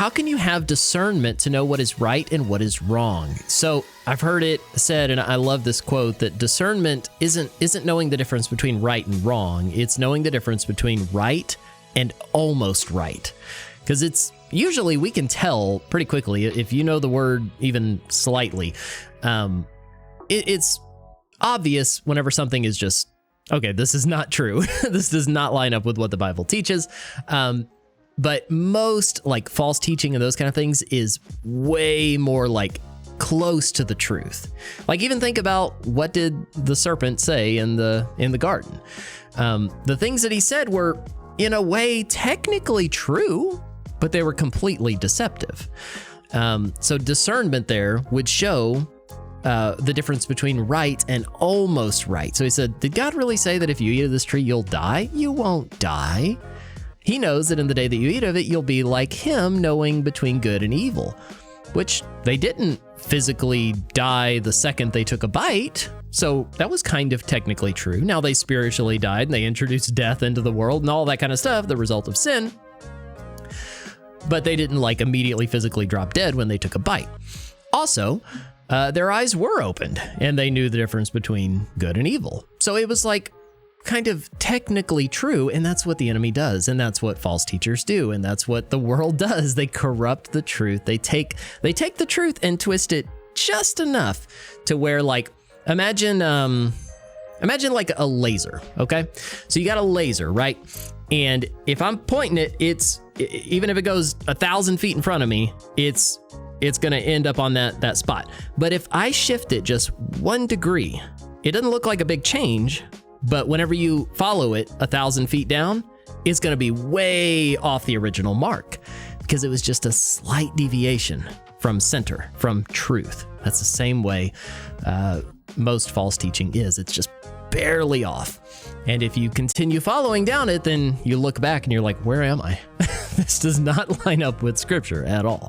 how can you have discernment to know what is right and what is wrong? So I've heard it said, and I love this quote, that discernment isn't knowing the difference between right and wrong. It's knowing the difference between right and almost right. Because it's usually we can tell pretty quickly if you know the word even slightly. It's obvious whenever something is just, okay, this is not true. This does not line up with what the Bible teaches. But most like false teaching and those kind of things is way more like close to the truth. Like even think about, what did the serpent say in the garden? The things that he said were in a way technically true, but they were completely deceptive. So discernment there would show the difference between right and almost right. So he said, did God really say that if you eat of this tree, you'll die? You won't die. He knows that in the day that you eat of it, you'll be like him, knowing between good and evil, which they didn't physically die the second they took a bite. So that was kind of technically true. Now they spiritually died and they introduced death into the world and all that kind of stuff, the result of sin. But they didn't like immediately physically drop dead when they took a bite. Also, their eyes were opened and they knew the difference between good and evil. So it was like kind of technically true, and that's what the enemy does, and that's what false teachers do, and that's what the world does. They corrupt the truth. They take the truth and twist it just enough to where, like, imagine like a laser, okay? So you got a laser, right? And if I'm pointing it, it's, even if it goes 1,000 feet in front of me, it's gonna end up on that spot. But if I shift it just 1 degree, it doesn't look like a big change, but whenever you follow it 1,000 feet down, it's gonna be way off the original mark because it was just a slight deviation from center, from truth. That's the same way most false teaching is. It's just barely off. And if you continue following down it, then you look back and you're like, where am I? This does not line up with scripture at all.